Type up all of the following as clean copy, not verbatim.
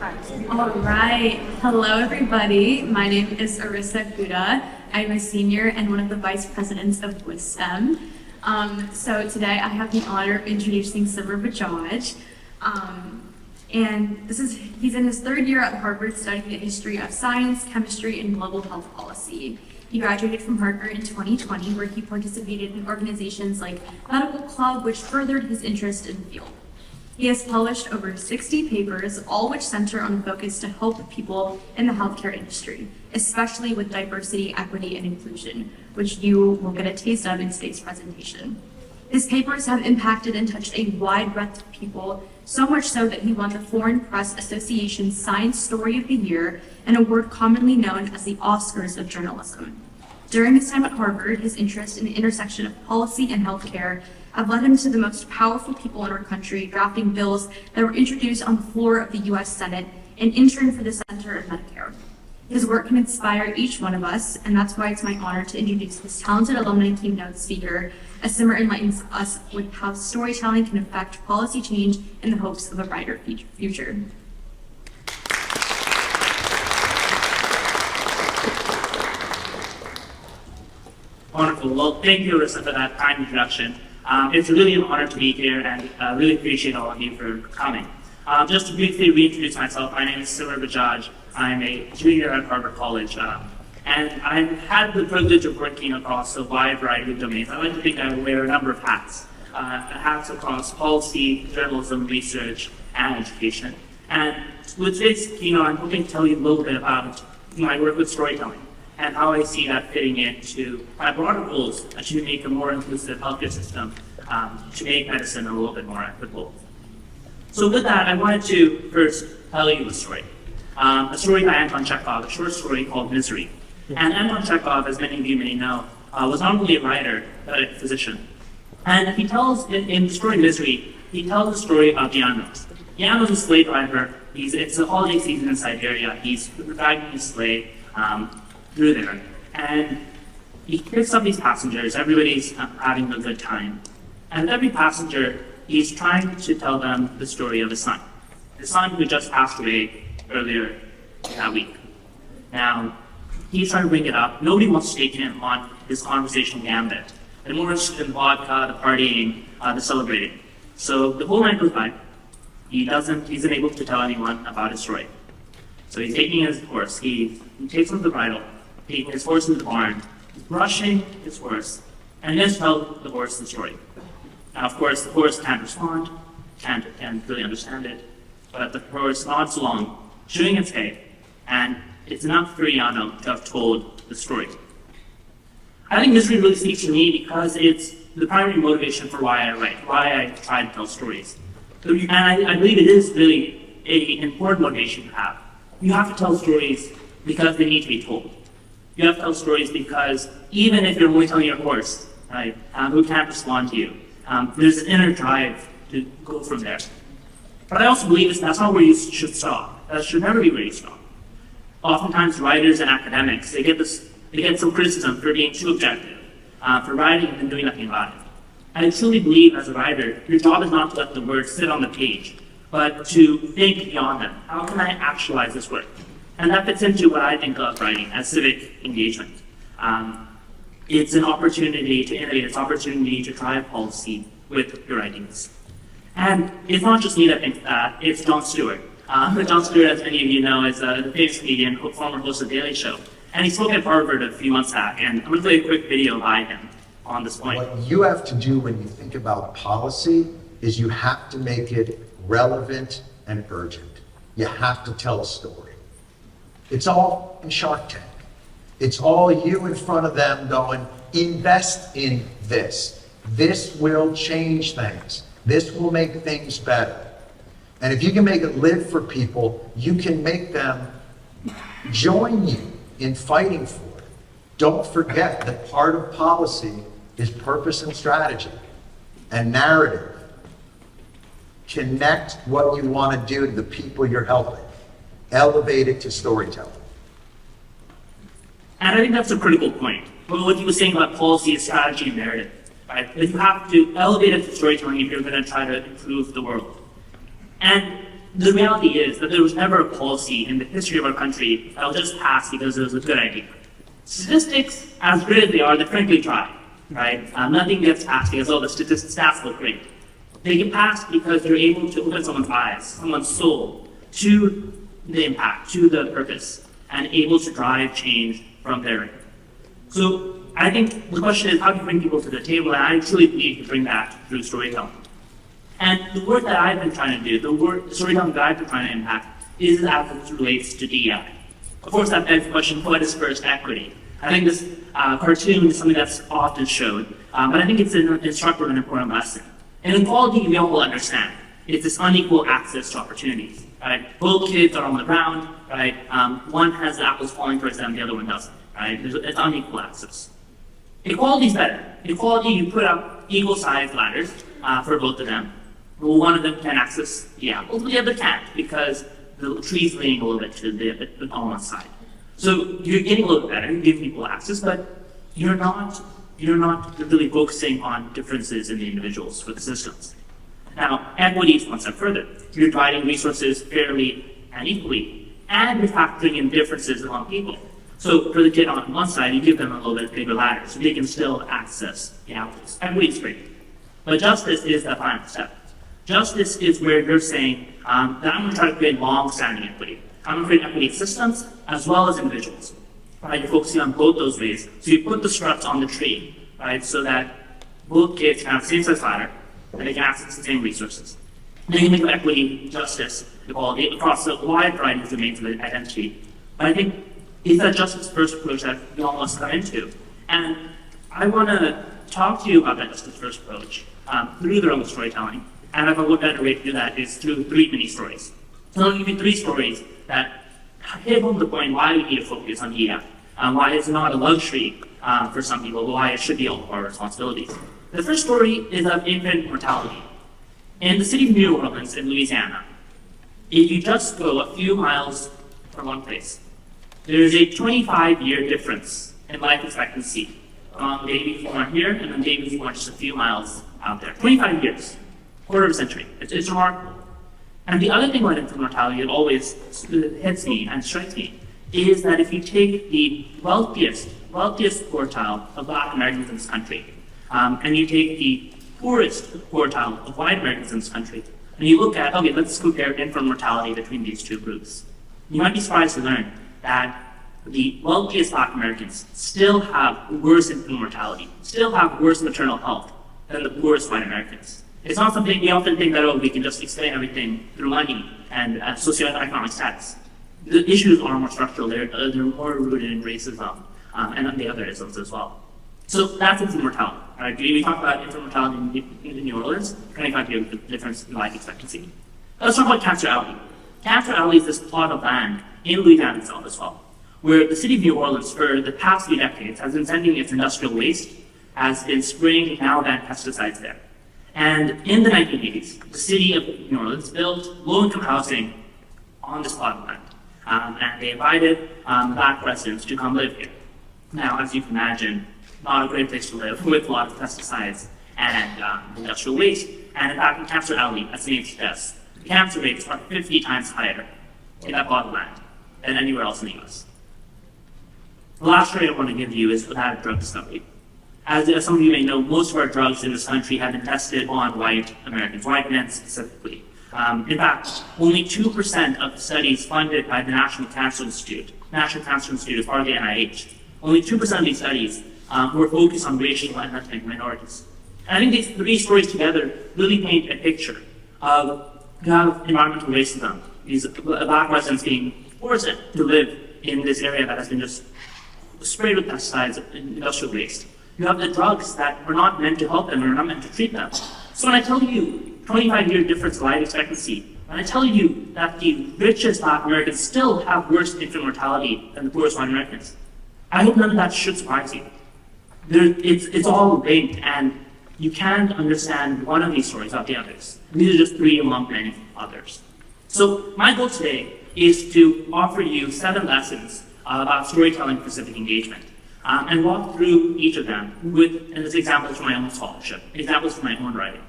All right. Hello, everybody. My name is Arissa Guda. I'm a senior and one of the vice presidents of WISDEM. So today I have the honor of introducing Simar Bajaj. He's in his third year at Harvard studying the history of science, chemistry, and global health policy. He graduated from Harvard in 2020, where he participated in organizations like Medical Club, which furthered his interest in the field. He has published over 60 papers, all which center on a focus to help people in the healthcare industry, especially with diversity, equity, and inclusion, which you will get a taste of in today's presentation. His papers have impacted and touched a wide breadth of people, so much so that he won the Foreign Press Association's Science Story of the Year, an award commonly known as the Oscars of journalism. During his time at Harvard, his interest in the intersection of policy and healthcare have led him to the most powerful people in our country, drafting bills that were introduced on the floor of the U.S. Senate and intern for the Center of Medicare. His work can inspire each one of us, and that's why it's my honor to introduce this talented alumni keynote speaker, as Simar enlightens us with how storytelling can affect policy change in the hopes of a brighter future. Wonderful. Well, thank you, Arissa, for that kind introduction. It's really an honor to be here, and really appreciate all of you for coming. Just to briefly reintroduce myself, my name is Simar Bajaj. I'm a junior at Harvard College, and I've had the privilege of working across a wide variety of domains. I like to think I wear a number of hats, hats across policy, journalism, research, and education. And with today's keynote, I'm hoping to tell you a little bit about my work with storytelling and how I see that fitting into my broader goals to make a more inclusive healthcare system, to make medicine a little bit more equitable. So with that, I wanted to first tell you a story by Anton Chekhov, a short story called Misery. And Anton Chekhov, as many of you may know, was not only a writer, but a physician. And he tells, in the story Misery, he tells the story of Janos. Janos is a slave driver. It's the holiday season in Siberia. He's dragging his sleigh through there. And he picks up these passengers. Everybody's having a good time. And every passenger, he's trying to tell them the story of his son. His son who just passed away earlier that week. Now, he's trying to bring it up. Nobody wants to take him on his conversational gambit. They're more interested in the vodka, the partying, the celebrating. So the whole night goes by. He's unable to tell anyone about his story. So he's taking his horse. He takes him to the bridle, taking his horse into the barn, brushing his horse, and then tell the horse the story. Now, of course, the horse can't respond, can't really understand it, but the horse nods along, chewing its hay, and it's enough for Yano to have told the story. I think Misery really speaks to me because it's the primary motivation for why I write, why I try to tell stories. And I believe it is really an important motivation to have. You have to tell stories because they need to be told. You have to tell stories because even if you're only telling your horse, right, who can't respond to you, there's an inner drive to go from there. But I also believe that's not where you should stop. That should never be where you stop. Oftentimes, writers and academics, they get some criticism for being too objective, for writing and then doing nothing about it. I truly believe as a writer, your job is not to let the words sit on the page, but to think beyond them. How can I actualize this work? And that fits into what I think of writing as civic engagement. It's an opportunity to innovate, it's an opportunity to drive policy with your writings. And it's not just me that thinks that, it's Jon Stewart. Jon Stewart, as many of you know, is a famous comedian, former host of The Daily Show. And he spoke at Harvard a few months back, and I'm going to play a quick video by him on this point. What you have to do when you think about policy is you have to make it relevant and urgent. You have to tell a story. It's all in Shark Tank. It's all you in front of them going, invest in this. This will change things. This will make things better. And if you can make it live for people, you can make them join you in fighting for it. Don't forget that part of policy is purpose and strategy and narrative. Connect what you want to do to the people you're helping. Elevate it to storytelling. And I think that's a critical point. What you were saying about policy, strategy, and narrative. Right? That you have to elevate it to storytelling if you're going to try to improve the world. And the reality is that there was never a policy in the history of our country that was just passed because it was a good idea. Statistics, as great as they are, they're frankly dry, right? Nothing gets passed because, oh, the stats look great. They get passed because you're able to open someone's eyes, someone's soul, to the impact, to the purpose, and able to drive change from there. So I think the question is, how do you bring people to the table? And I truly believe you bring that through storytelling. And the work that I've been trying to do, the storytelling that I've been trying to impact, is as it relates to DEI. Of course, that begs the question, what is first equity? I think this cartoon is something that's often showed, but I think it's an instructive and important lesson. In equality, we all understand. It's this unequal access to opportunities, right? Both kids are on the ground, right? One has the apples falling towards them, the other one doesn't, right? It's unequal access. Equality is better. Equality, you put up equal-sized ladders for both of them. Well, one of them can access the apples, but the other can't because the tree's leaning a little bit to the on one side. So you're getting a little better, you give people access, but you're not really focusing on differences in the individuals for the systems. Now, equity is one step further. You're dividing resources fairly and equally, and you're factoring in differences among people. So for the kid on one side, you give them a little bit bigger ladder, so they can still access the apples. Equity is great. But justice is the final step. Justice is where you're saying that I'm going to try to create long-standing equity. I'm going to create equity in systems as well as individuals. Right? You're focusing on both those ways. So you put the struts on the tree, right, so that both kids can have the same size ladder and they can access the same resources. Then you can think of equity, justice, equality across a wide variety of domains of identity. But I think it's that justice first approach that we all must come into. And I want to talk to you about that justice first approach through the realm of storytelling. And I thought what better way to do that is through 3 mini stories. So I'll give you 3 stories that hit home the point why we need to focus on DEI, why it's not a luxury for some people, but why it should be all of our responsibilities. The first story is of infant mortality. In the city of New Orleans in Louisiana, if you just go a few miles from one place, there is a 25-year difference in life expectancy among babies born here and then babies born just a few miles out there. 25 years. Quarter of a century. It's remarkable. And the other thing about infant mortality that always hits me and strikes me is that if you take the wealthiest quartile of Black Americans in this country, and you take the poorest quartile of white Americans in this country, and you look at, okay, let's compare infant mortality between these 2 groups. You might be surprised to learn that the wealthiest Black Americans still have worse infant mortality, still have worse maternal health than the poorest white Americans. It's not something we often think that, oh, we can just explain everything through money and socioeconomic status. The issues are more structural. They're more rooted in racism and the other isms as well. So that's infant mortality. Right? We talk about infant mortality in New Orleans, 25 year difference in life expectancy. Let's talk about Cancer Alley. Cancer Alley is this plot of land in Louisiana itself as well, where the city of New Orleans for the past few decades has been sending its industrial waste, has been spraying now banned pesticides there. And in the 1980s, the city of New Orleans built low-income housing on this plot of land. And they invited Black residents to come live here. Now, as you can imagine, not a great place to live with a lot of pesticides and industrial waste. And in fact, in Cancer Alley, as the name suggests, the cancer rates are 50 times higher in that plot of land than anywhere else in the US. The last story I want to give you is that of drug discovery. As some of you may know, most of our drugs in this country have been tested on white Americans, white men specifically. In fact, only 2% of the studies funded by the National Cancer Institute is part of the NIH, only 2% of these studies were focused on racial and ethnic minorities. And I think these 3 stories together really paint a picture of environmental racism, these Black residents being forced to live in this area that has been just sprayed with pesticides and industrial waste. You have the drugs that were not meant to help them, or not meant to treat them. So when I tell you 25-year difference in life expectancy, when I tell you that the richest Black Americans still have worse infant mortality than the poorest white Americans, I hope none of that should surprise you. It's all linked, and you can't understand one of these stories without the others. These are just 3 among many others. So my goal today is to offer you 7 lessons about storytelling for civic engagement. And walk through each of them with examples from my own scholarship, examples from my own writing.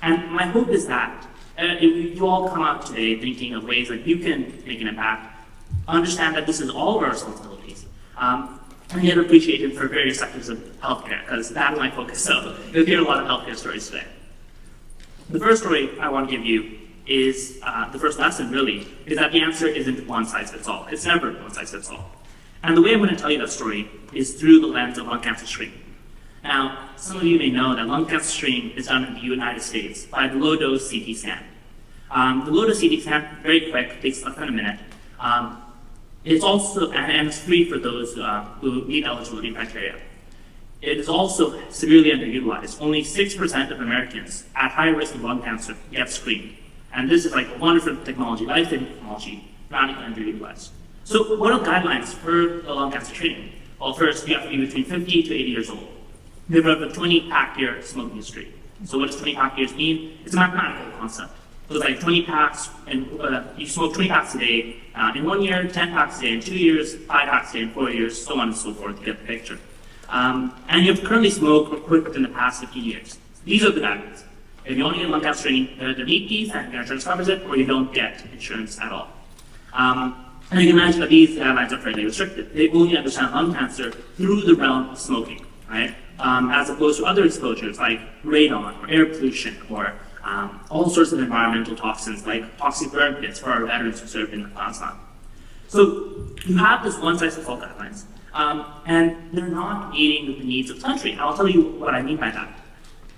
And my hope is that if you all come out today thinking of ways that you can make an impact, understand that this is all of our responsibilities, and yet appreciation for various sectors of healthcare, because that's my focus. So you'll hear a lot of healthcare stories today. The first story I want to give you is, the first lesson really, is that the answer isn't one size fits all. It's never one size fits all. And the way I'm going to tell you that story is through the lens of lung cancer screening. Now, some of you may know that lung cancer screening is done in the United States by the low-dose CT scan. The low-dose CT scan, very quick, takes less than a minute. It's also, and it's free for those who meet eligibility criteria. It is also severely underutilized. Only 6% of Americans at high risk of lung cancer get screened. And this is like a wonderful technology, life-saving technology, chronically underutilized. So what are the guidelines for the lung cancer screening? Well, first, you have to be between 50 to 80 years old. You have a 20-pack year smoking history. So what does 20 pack years mean? It's a mathematical concept. So it's like 20 packs, and you smoke 20 packs a day in 1 year, 10 packs a day in 2 years, 5 packs a day in 4 years, so on and so forth, you get the picture. And you have to currently smoked or quit within the past 15 years. These are the guidelines. If you only get lung cancer screening, the meet these, and your insurance covers it, or you don't get insurance at all. And you can imagine that these guidelines are fairly restricted. They only understand lung cancer through the realm of smoking, right? As opposed to other exposures like radon or air pollution or all sorts of environmental toxins like toxic burn pits for our veterans who served in Afghanistan. So you have this one-size-fits-all guidelines, and they're not meeting the needs of the country. And I'll tell you what I mean by that.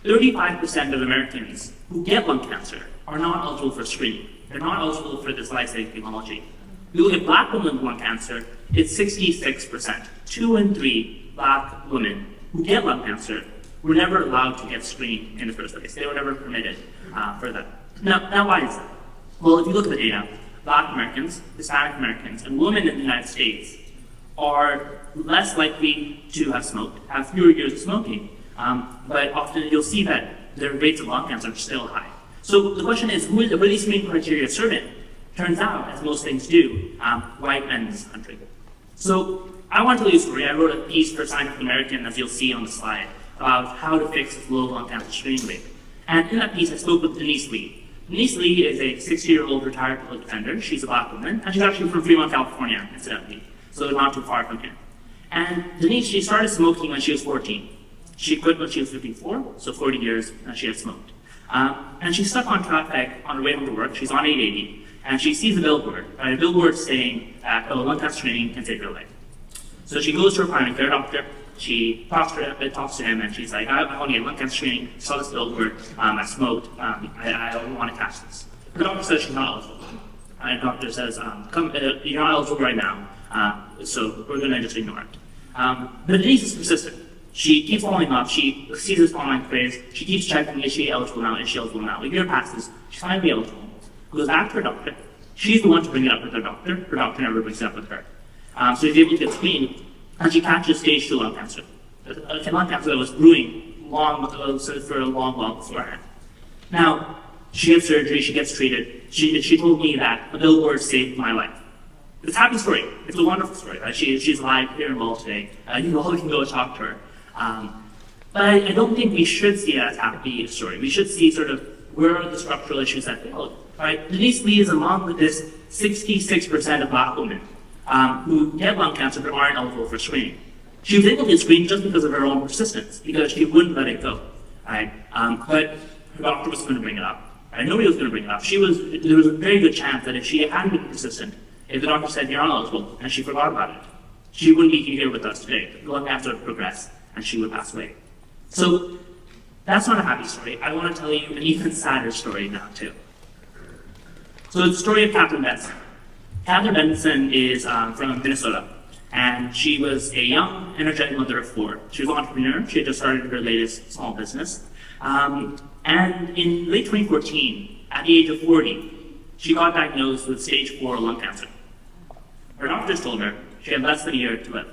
35% of Americans who get lung cancer are not eligible for screening. They're not eligible for this life-saving technology. If you look at black women with lung cancer, it's 66%. 2 in 3 black women who get lung cancer were never allowed to get screened in the first place. They were never permitted for that. Now, why is that? Well, if you look at the data, black Americans, Hispanic Americans, and women in the United States are less likely to have smoked, have fewer years of smoking, but often you'll see that their rates of lung cancer are still high. So the question is, who are these screening criteria serving? Turns out, as most things do, white men in this country. So I want to tell you a story. I wrote a piece for Scientific American, as you'll see on the slide, about how to fix this low lung cancer screening rate. And in that piece, I spoke with Denise Lee. Denise Lee is a 60-year-old retired public defender. She's a black woman, and she's actually from Fremont, California, incidentally, so not too far from here. And Denise, she started smoking when she was 14. She quit when she was 54, so 40 years she had smoked. And she's stuck on traffic on her way home to work. She's on 880. And she sees a billboard, right? A billboard saying that, oh, lung cancer screening can save your life. So she goes to her primary care doctor, she talks to him, and she's like, I want to get lung cancer screening, saw this billboard, I smoked, I don't want to catch this. The doctor says she's not eligible. And the doctor says, you're not eligible right now, so we're going to just ignore it. But Denise is persistent. She keeps following up, she sees this online phrase, she keeps checking, is she eligible now, is she eligible now? A year passes, she's finally eligible. Goes back to her doctor. She's the one to bring it up with her doctor never brings it up with her. So she's able to get screened, and she catches stage 2 lung cancer. A lung cancer that was brewing for a long while beforehand. Now, she gets surgery, she gets treated. She told me that a billboard saved my life. It's a happy story. It's a wonderful story. Right? She's alive here in Lowell today. You all can go talk to her. But I don't think we should see it as a happy story. We should see sort of where are the structural issues that failed. Right? Denise Lee is among with this 66% of black women who get lung cancer but aren't eligible for screening. She was able to get screened just because of her own persistence, because she wouldn't let it go. Right? But her doctor was going to bring it up. Right? Nobody was going to bring it up. There was a very good chance that if she hadn't been persistent, if the doctor said you're ineligible and she forgot about it, she wouldn't be here with us today. The lung cancer would progress and she would pass away. So that's not a happy story. I want to tell you an even sadder story now too. So it's the story of Catherine Benson. Catherine Benson is from Minnesota, and she was a young, energetic mother of 4. She was an entrepreneur. She had just started her latest small business. And in late 2014, at the age of 40, she got diagnosed with stage 4 lung cancer. Her doctors told her she had less than a year to live.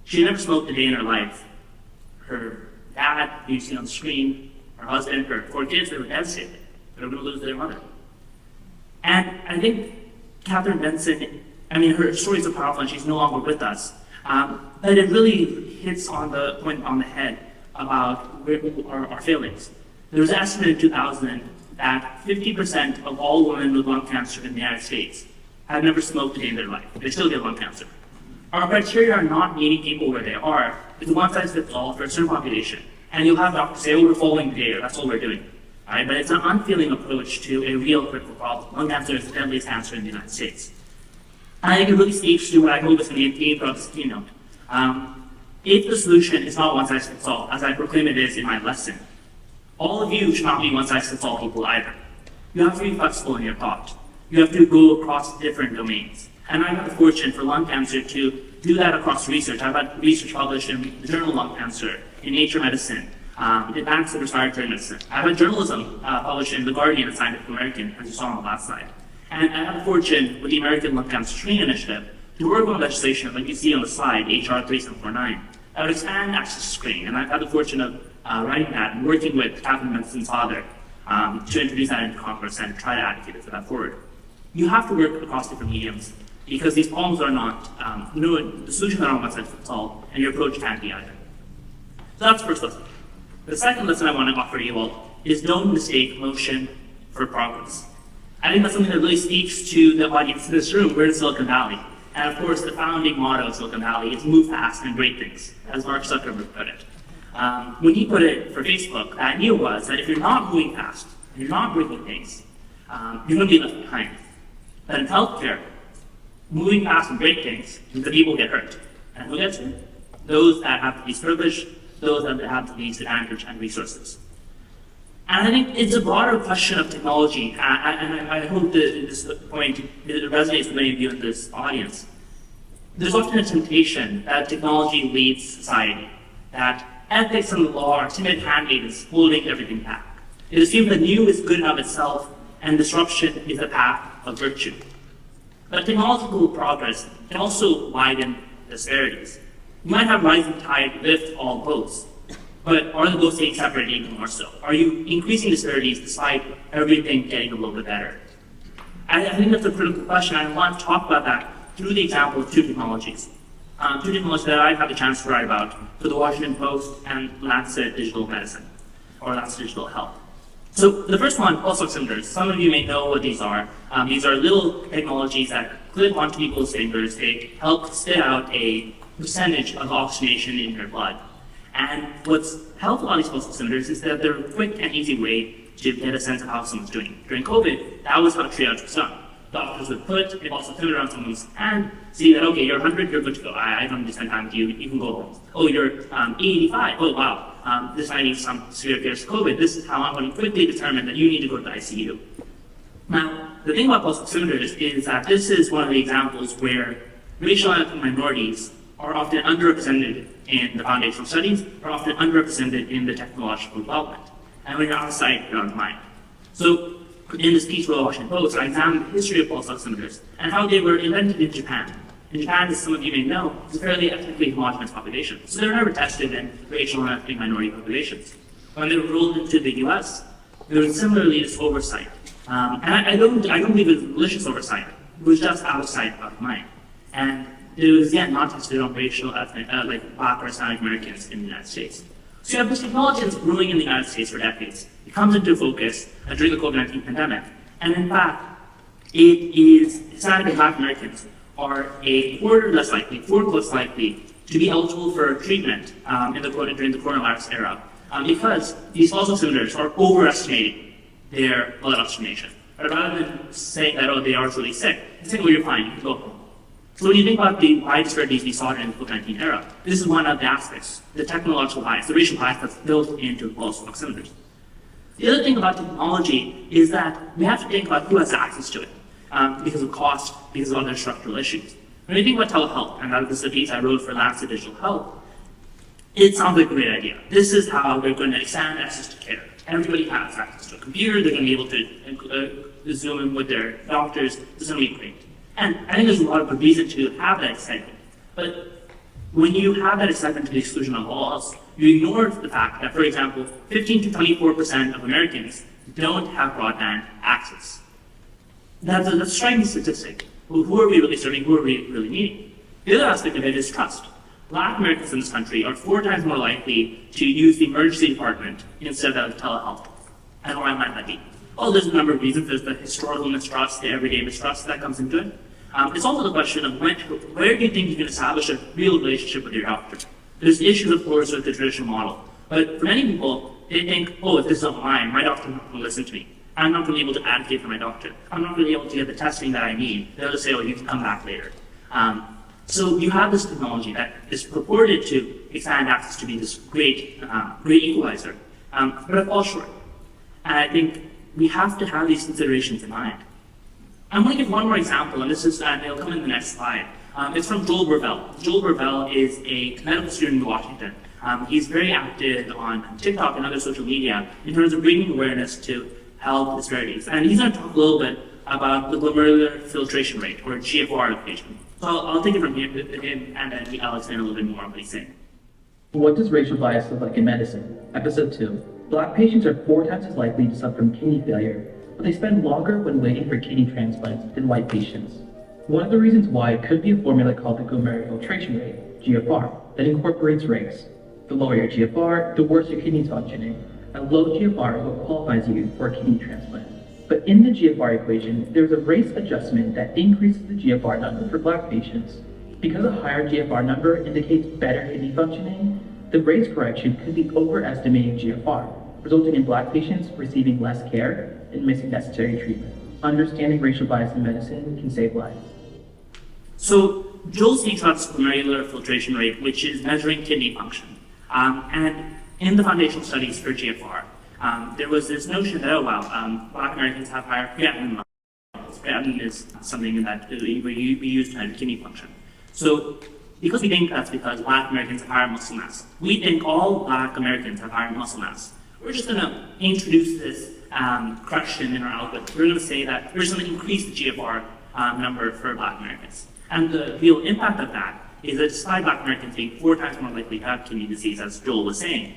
She had never smoked a day in her life. Her dad, who you see on the screen, her husband, her 4 kids, they were devastated. They were going to lose their mother. And I think Catherine Benson, her stories are powerful and she's no longer with us. But it really hits on the point on the head about where our failings. There was an estimate in 2000 that 50% of all women with lung cancer in the United States have never smoked a day in their life. They still get lung cancer. Our criteria are not meeting people where they are. It's a one-size-fits-all for a certain population. And you'll have doctors say, oh, we're following the data, that's all we're doing. Right? But it's an unfeeling approach to a real critical problem. Lung cancer is the deadliest cancer in the United States. And I think it really speaks to what I hope is going to be a theme throughout this keynote. If the solution is not one-size-fits-all, as I proclaim it is in my lesson, all of you should not be one-size-fits-all people either. You have to be flexible in your thought. You have to go across different domains. And I've had the fortune for lung cancer to do that across research. I've had research published in the journal Lung Cancer, in Nature Medicine, Advanced Respiratory Medicine. I've had journalism published in The Guardian and Scientific American, as you saw on the last slide. And I had the fortune with the American Lung Cancer Screening Initiative to work on legislation, like you see on the slide, HR 3749, that would expand access to screening. And I've had the fortune of writing that and working with Catherine Benson's father to introduce that into Congress and try to advocate for that forward. You have to work across different mediums because these problems are not, the solutions are not one-size-fits-all, and your approach can't be either. So that's the first lesson. The second lesson I want to offer you all is don't mistake motion for progress. I think that's something that really speaks to the audience in this room. We're in Silicon Valley. And of course, the founding motto of Silicon Valley is move fast and break things, as Mark Zuckerberg put it. When he put it for Facebook, the idea was that if you're not moving fast, and you're not breaking things, you're going to be left behind. But in healthcare, moving fast and break things means that people get hurt. And who gets hurt? Those that have the least privilege, those that have the least advantage and resources. And I think it's a broader question of technology, and I hope that this point resonates with many of you in this audience. There's often a temptation that technology leads society, that ethics and the law are timid handmaidens holding everything back. It assumes that new is good enough itself, and disruption is the path of virtue. But technological progress can also widen disparities. You might have rising tide lift all boats, but are the boats staying separated even more so? Are you increasing disparities despite everything getting a little bit better? I think that's a critical question. I want to talk about that through the example of two technologies. Two technologies that I've had the chance to write about for the Washington Post and Lancet Digital Medicine, or Lancet Digital Health. So the first one, pulse oximeters. Some of you may know what these are. These are little technologies that clip onto people's fingers. They help spit out a percentage of oxygenation in your blood. And what's helped a lot of these pulse oximeters is that they're a quick and easy way to get a sense of how someone's doing. During COVID, that was how triage was done. Doctors would put a pulse oximeter on someone's hand, see that, okay, you're 100, you're good to go. I don't need to spend time with you, you can go home. Oh, you're 85, oh wow, this might need some severe care of COVID. This is how I'm going to quickly determine that you need to go to the ICU. Now, the thing about pulse oximeters is that this is one of the examples where racial and ethnic minorities are often underrepresented in the foundational studies, are often underrepresented in the technological development. And when you're out of sight, you're out of mind. So, in this piece for the Washington Post, I examined the history of pulse oximeters and how they were invented in Japan. In Japan, as some of you may know, is a fairly ethnically homogenous population. So they were never tested in racial and ethnic minority populations. When they were rolled into the US, there was similarly this oversight. And I don't believe it was malicious oversight. It was just out of sight, out of mind. And it was, again, not tested on racial, ethnic, like Black or Hispanic Americans in the United States. So you have this technology that's brewing in the United States for decades. It comes into focus during the COVID-19 pandemic. And in fact, it is Hispanic and Black Americans are a quarter less likely, fourth less likely to be eligible for treatment during the coronavirus era because these pulse oximeters are overestimating their blood oxygenation. But rather than saying that, oh, they are really sick, it's saying, well, you're fine, you can go home. So when you think about the wide disparities we saw during the COVID-19 era, this is one of the aspects, the technological bias, the racial bias that's built into pulse oximeters. The other thing about technology is that we have to think about who has access to it because of cost, because of other structural issues. When we think about telehealth, and this is a piece I wrote for Lancet Digital Health, it sounds like a great idea. This is how we're going to expand access to care. Everybody has access to a computer, they're going to be able to Zoom in with their doctors, this is going to be great. And I think there's a lot of good reason to have that excitement. But when you have that excitement to the exclusion of all else, you ignore the fact that, for example, 15 to 24% of Americans don't have broadband access. That's a striking statistic. Well, who are we really serving? Who are we really needing? The other aspect of it is trust. Black Americans in this country are 4 times more likely to use the emergency department instead of telehealth. And why might that be? Well, there's a number of reasons. There's the historical mistrust, the everyday mistrust that comes into it. It's also the question of where do you think you can establish a real relationship with your doctor? There's issues, of course, with the traditional model. But for many people, they think, oh, if this is online, my doctor's not going to listen to me. I'm not going to be able to advocate for my doctor. I'm not going to be able to get the testing that I need. They'll just say, oh, you can come back later. So you have this technology that is purported to expand access to be this great equalizer, but it falls short. And I think we have to have these considerations in mind. I'm going to give one more example, and this is, and it'll come in the next slide. It's from Joel Burvell. Joel Burvell is a medical student in Washington. He's very active on TikTok and other social media in terms of bringing awareness to health disparities. And he's going to talk a little bit about the glomerular filtration rate, or GFR equation. So I'll take it from him, and then I'll explain a little bit more on what he's saying. What does racial bias look like in medicine? Episode 2. Black patients are 4 times as likely to suffer from kidney failure, but they spend longer when waiting for kidney transplants than white patients. One of the reasons why could be a formula called the glomerular filtration rate, GFR, that incorporates race. The lower your GFR, the worse your kidney's functioning. A low GFR is what qualifies you for a kidney transplant. But in the GFR equation, there's a race adjustment that increases the GFR number for black patients. Because a higher GFR number indicates better kidney functioning, the race correction could be overestimating GFR, resulting in black patients receiving less care and missing necessary treatment. Understanding racial bias in medicine can save lives. So Joel speaks about glomerular filtration rate, which is measuring kidney function. And in the foundational studies for GFR, there was this notion that, oh wow, Black Americans have higher creatinine levels. Creatinine is something that we use to measure kidney function. So because we think that's because Black Americans have higher muscle mass, we think all Black Americans have higher muscle mass. We're just going to introduce this correction in our algorithm. We're going to say that we're just going to increase the GFR number for Black Americans. And the real impact of that is that despite Black Americans being 4 times more likely to have kidney disease, as Joel was saying,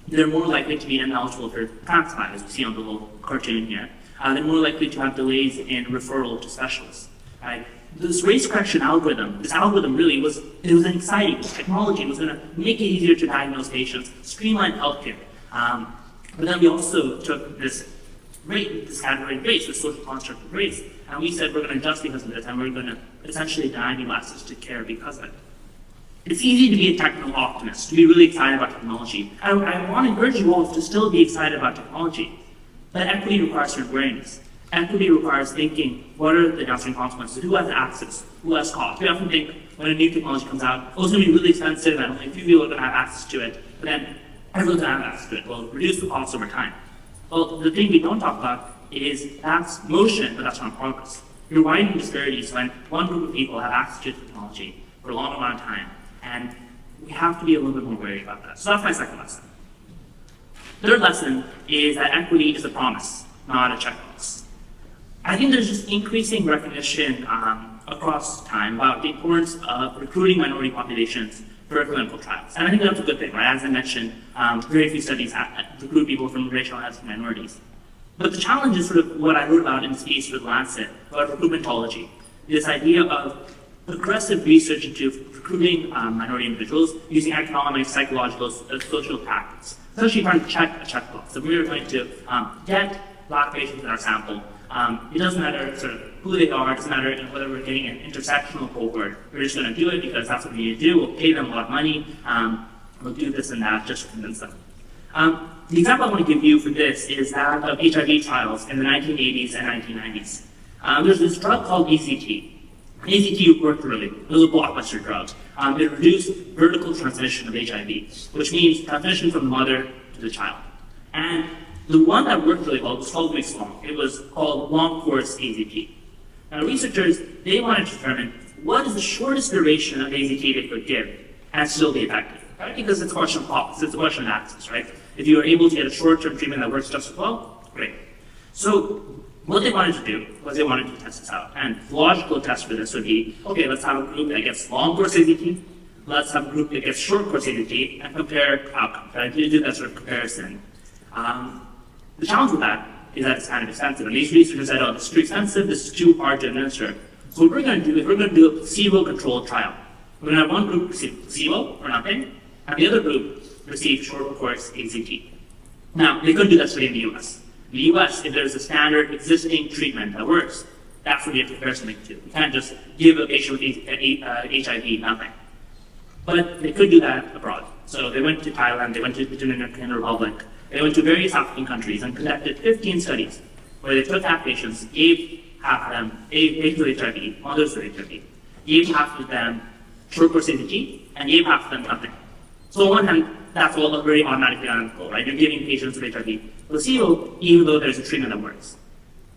they're more likely to be ineligible for transplant, as we see on the little cartoon here. They're more likely to have delays in referral to specialists. Right? This race correction algorithm, this algorithm really was an exciting technology. It was going to make it easier to diagnose patients, streamline healthcare. But then we also took this rate, this category race, this social construct of race, and we said we're going to adjust because of this, and we're going to essentially deny people access to care because of it. It's easy to be a technical optimist, to be really excited about technology. I want to encourage you all to still be excited about technology. But equity requires certain awareness. Equity requires thinking, what are the downstream consequences? Who has access? Who has cost? We often think when a new technology comes out, oh, it's going to be really expensive and only a few people are going to have access to it, but then everyone's going to have access to it. Well, reduce the cost over time. Well, the thing we don't talk about is that's motion, but that's not progress. You're widening disparities when one group of people have access to technology for a long amount of time. And we have to be a little bit more wary about that. So that's my second lesson. Third lesson is that equity is a promise, not a checkbox. I think there's just increasing recognition across time about the importance of recruiting minority populations for clinical trials. And I think that's a good thing, right? As I mentioned, very few studies recruit people from racial and ethnic minorities. But the challenge is sort of what I wrote about in this piece with Lancet about recruitmentology. This idea of aggressive research into recruiting minority individuals using economic, psychological, social tactics. Essentially trying to check a checkbox. So we're going to get Black patients in our sample. It doesn't matter sort of who they are, it doesn't matter whether we're getting an intersectional cohort. We're just going to do it because that's what we need to do. We'll pay them a lot of money. We'll do this and that just to convince them. The example I want to give you for this is that of HIV trials in the 1980s and 1990s. There's this drug called ACT. ACT worked really. It was a blockbuster drug. It reduced vertical transmission of HIV, which means transmission from the mother to the child. And the one that worked really well was 12 weeks long. It was called long course AZT. Now researchers, they wanted to determine what is the shortest duration of AZT they could give and still be effective, right? Because it's a question of cost, it's a question of access, right? If you are able to get a short-term treatment that works just as well, great. So what they wanted to do was they wanted to test this out. And the logical test for this would be, okay, let's have a group that gets long course AZT, let's have a group that gets short course AZT, and compare outcomes, right? You do that sort of comparison. The challenge with that is that it's kind of expensive. And these researchers said, oh, this is too expensive, this is too hard to administer. So what we're going to do is we're going to do a placebo-controlled trial. We're going to have one group receive placebo or nothing, and the other group receive short course AZT. Now, they could do that study in the US. In the US, if there's a standard existing treatment that works, that's what you have to compare something to. You can't just give a patient with HIV nothing. But they could do that abroad. So they went to Thailand, they went to the Dominican Republic, they went to various African countries and conducted 15 studies where they took half patients, gave half of them patients with HIV, mothers with HIV, gave half of them short course ATG, and gave half of them nothing. So on one hand, that's all very automatically unethical, right? You're giving patients with HIV placebo even though there's a treatment that works.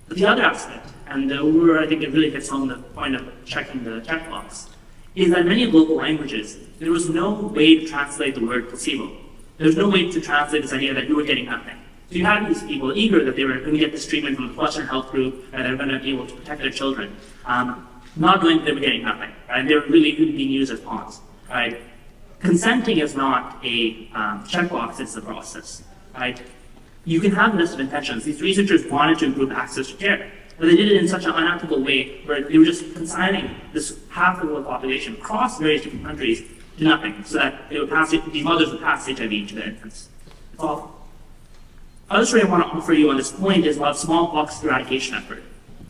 But the other aspect, and where I think it really hits home the point of checking the checkbox, is that in many local languages, there was no way to translate the word placebo. There's no way to translate this idea that you were getting nothing. So you had these people eager that they were going to get this treatment from the Western health group, and they were going to be able to protect their children, not knowing that they were getting nothing, right? They were really being used as pawns, right? Consenting is not a checkbox, it's a process, right? You can have a list of intentions. These researchers wanted to improve access to care, but they did it in such an unethical way where they were just consigning this half of the world population across various different countries to nothing, so that they would pass it, these mothers would pass HIV to their infants. It's awful. Other story I want to offer you on this point is about smallpox eradication effort.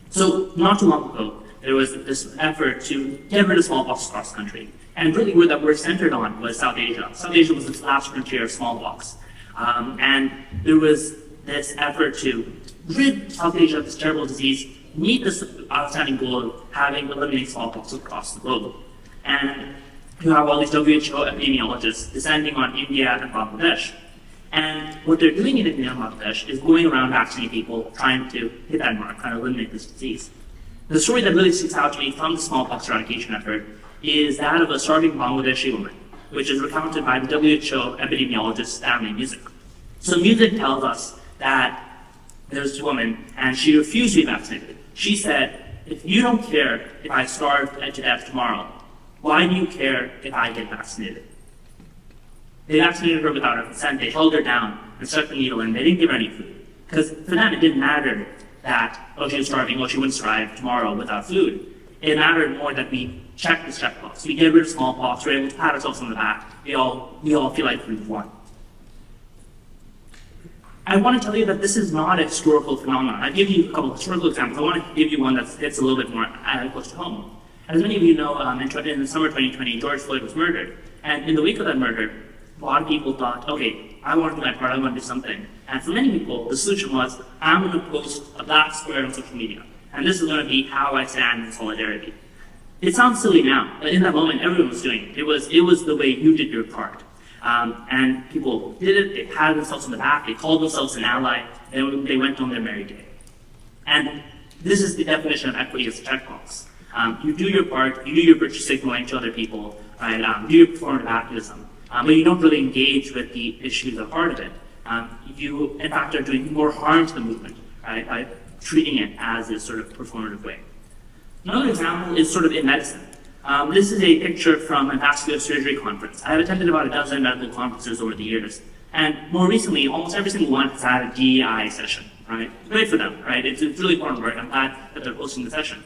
So not too long ago, there was this effort to get rid of smallpox across the country. And really where that we're centered on was South Asia. South Asia was this last frontier of smallpox. And there was this effort to rid South Asia of this terrible disease, meet this outstanding goal of having eliminated smallpox across the globe. And you have all these WHO epidemiologists descending on India and Bangladesh. And what they're doing in India and Bangladesh is going around vaccinating people, trying to hit that mark, trying to eliminate this disease. The story that really sticks out to me from the smallpox eradication effort is that of a starving Bangladeshi woman, which is recounted by the WHO epidemiologist Stanley Music. So Music tells us that there's this woman, and she refused to be vaccinated. She said, if you don't care if I starve to death tomorrow, why do you care if I get vaccinated? They vaccinated her without her consent. They held her down and stuck the needle in. They didn't give her any food. Because for them, it didn't matter that, oh, she was starving, oh, she wouldn't survive tomorrow without food. It mattered more that we check this checkbox. We get rid of smallpox, we're able to pat ourselves on the back. We all feel like we've won. I want to tell you that this is not a historical phenomenon. I'll give you a couple of historical examples. I want to give you one that hits a little bit more close to home. As many of you know, in the summer 2020, George Floyd was murdered. And in the wake of that murder, a lot of people thought, okay, I want to do my part, I want to do something. And for many people, the solution was, I'm going to post a black square on social media. And this is going to be how I stand in solidarity. It sounds silly now, but in that moment, everyone was doing it. It was the way you did your part. And people did it, they patted themselves on the back, they called themselves an ally, and they went on their merry day. And this is the definition of equity as a checkbox. You do your part, you do your virtue signaling to other people, right? Do your performative activism, but you don't really engage with the issues that are part of it. You, in fact, are doing more harm to the movement, right, by treating it as a sort of performative way. Another example is sort of in medicine. This is a picture from a vascular surgery conference. I have attended about a dozen medical conferences over the years, and more recently, almost every single one has had a DEI session, right? Great for them, right? It's really important work. I'm glad that they're hosting the session.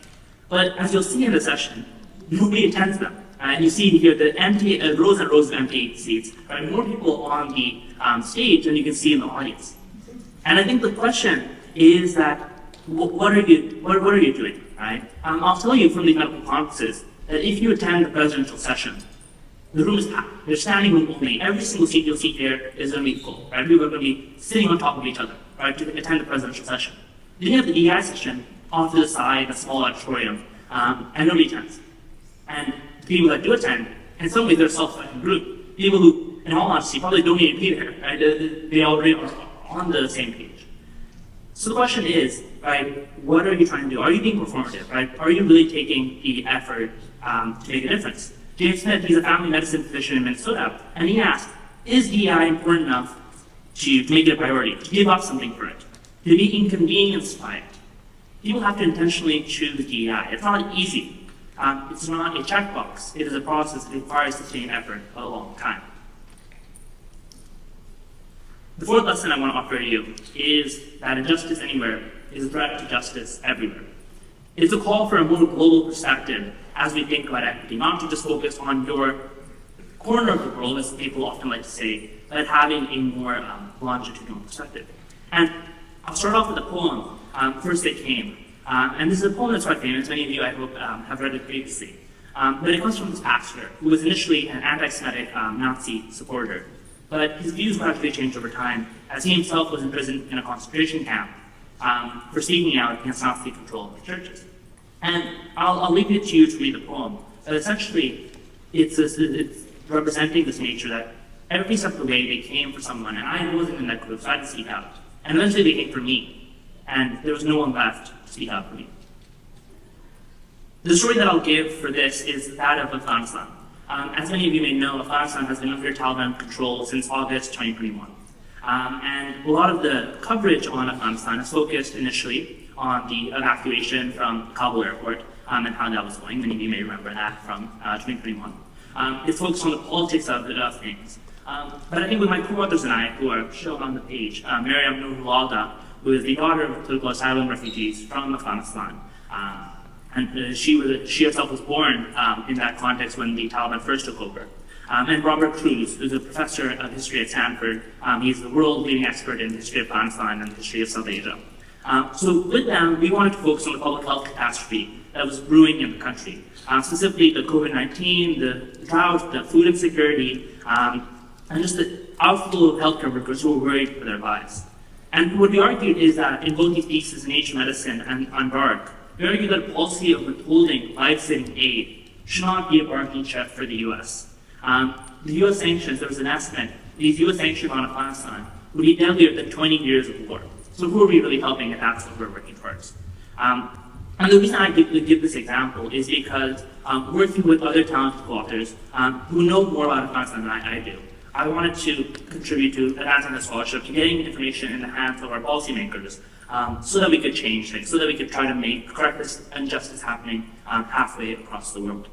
But as you'll see in the session, nobody attends them. And you see here the empty, rows and rows of empty seats, right? More people on the stage than you can see in the audience. And I think the question is that, what are you doing, right? I'll tell you from these medical conferences that if you attend the presidential session, the room is packed. There's standing room only. Every single seat you'll see here is going to be full, right? People are going to be sitting on top of each other, right, to attend the presidential session. Then you have the DEI session off to the side, a small auditorium, and nobody attends. And the people that do attend, in some ways, they're a self-funding group. People who, in all honesty, probably don't need to be there, right? They already are on the same page. So the question is, right, what are you trying to do? Are you being performative, right? Are you really taking the effort to make a difference? James Smith, he's a family medicine physician in Minnesota, and he asked, is DEI important enough to make it a priority, to give up something for it, to be inconvenienced by it? People have to intentionally choose DEI. It's not easy. It's not a checkbox. It is a process that requires sustained effort for a long time. The fourth lesson I want to offer you is that injustice anywhere is a threat to justice everywhere. It's a call for a more global perspective as we think about equity, not to just focus on your corner of the world, as people often like to say, but having a more longitudinal perspective. And I'll start off with a poem, First It Came. And this is a poem that's quite famous. Many of you, I hope, have read it previously. But it comes from this pastor, who was initially an anti-Semitic Nazi supporter. But his views gradually changed over time, as he himself was imprisoned in a concentration camp for speaking out against Nazi control of the churches. And I'll leave it to you to read the poem. But essentially, it's representing this nature that every step of the way they came for someone, and I wasn't in that group, so I had to speak out. And eventually they came for me, and there was no one left to speak out for me. The story that I'll give for this is that of Afghanistan. As many of you may know, Afghanistan has been under Taliban control since August 2021. And a lot of the coverage on Afghanistan is focused initially on the evacuation from Kabul airport and how that was going. Many of you may remember that from 2021. It's focused on the politics of things. But I think with my co-authors and I, who are shown on the page, Maryam Nurullah, who is the daughter of political asylum refugees from Afghanistan, and she herself was born in that context when the Taliban first took over. And Robert Cruz, who's a professor of history at Stanford. He's the world-leading expert in the history of Afghanistan and the history of South Asia. So with them, we wanted to focus on the public health catastrophe that was brewing in the country, specifically the COVID-19, the drought, the food insecurity, and just the outflow of healthcare workers who were worried for their lives. And what we argued is that in both these pieces, in Nature Medicine and on Bark, we argued that a policy of withholding life-saving aid should not be a bargaining chip for the U.S. The U.S. sanctions, there was an estimate, these U.S. sanctions on Afghanistan would be deadlier than 20 years of war. So who are we really helping if that's what we're working towards? And the reason I give this example is because working with other talented co-authors who know more about Afghanistan than I do, I wanted to contribute to advancing the scholarship, to getting information in the hands of our policymakers so that we could change things, so that we could try to correct this injustice happening halfway across the world.